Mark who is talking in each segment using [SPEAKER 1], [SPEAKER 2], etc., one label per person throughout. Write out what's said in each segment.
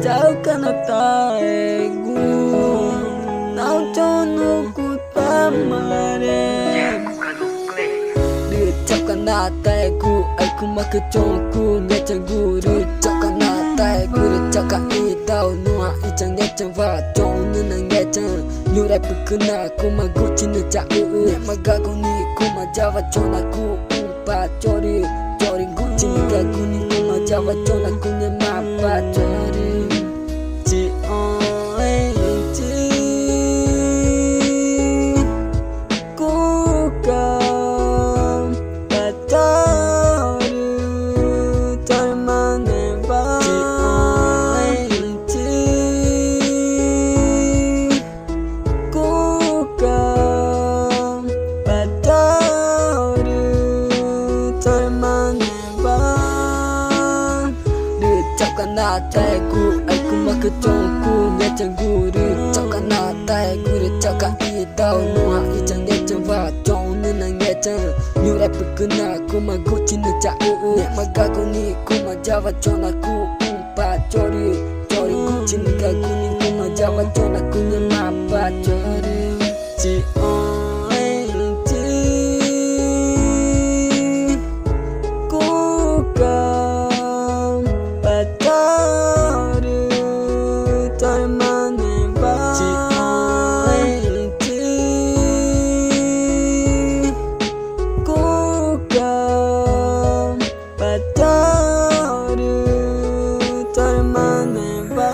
[SPEAKER 1] cháu cả nó tay gu nào cho nó cút ba mà đêm đưa cháu cả nó tay gu ai cũng mặc cái chồng gu nghe chẳng gu đưa cháu cả nó tay gu đưa cháu cả ý đau nua ý chẳng nghe chẳng vào chồng nên là nghe chẳng như đẹp cứ na cũng mà gu chỉ nên chả mà ga cũng đi cũng mà cha và cho na gu ba cho đi gu chỉ nên ga gu đi cũng mà cha và cho na gu nên mà ba cho đi chỉ ơi chỉ cố gắng và cho đi cho mà nên ba chỉ ơi chỉ cố gắng và cho đi cho mà nên ba đưa cháu cả na tay gu ai cũng mặc cái chồng gu nghe chẳng gu đưa cháu cả na tay gu đưa cháu cả ý đau nua ý chẳng nghe chẳng vào chồng nên là nghe chẳng như đẹp cứ na cũng mà gu chỉ nên chả mà ga cũng đi cũng mà cha và cho na gu ba cho đi gu chỉ nên ga gu đi cũng mà cha và cho na gu nên mà ba cho đi chỉ ơi chỉ cố gắng và cho đi cho mà nên ba chỉ ơi chỉ cố gắng và cho đi cho mà nên ba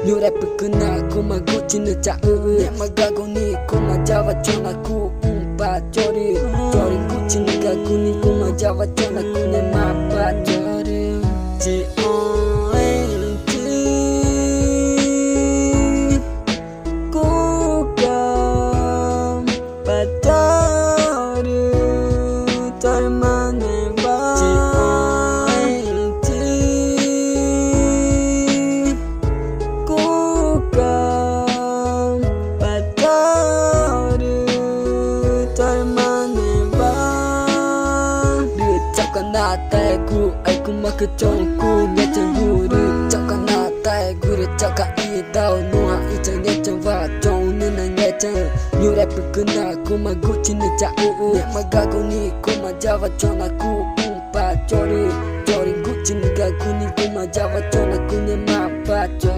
[SPEAKER 1] như đẹp cứ na cũng mà gu chỉ nên chả mà ga cũng đi cũng mà cha và cho na gu ba cho đi gu chỉ nên ga gu đi cũng mà cha và cho na gu nên mà ba cho đi chỉ ơi chỉ cố gắng và cho đi cho mà nên ba chỉ ơi chỉ cố gắng và cho đi cho mà nên ba đưa cháu cả na tay gu ai cũng mặc cái chồng gu nghe chẳng gu đưa cháu cả na tay gu đưa cháu cả ý đau nua ý chẳng nghe chẳng vào chồng nên là nghe chẳng như đẹp cứ na cũng mà gu chỉ nên chả mà ga cũng đi cũng mà cha và cho na gu ba cho đi gu chỉ nên ga gu đi cũng mà cha và cho na gu nên mà ba cho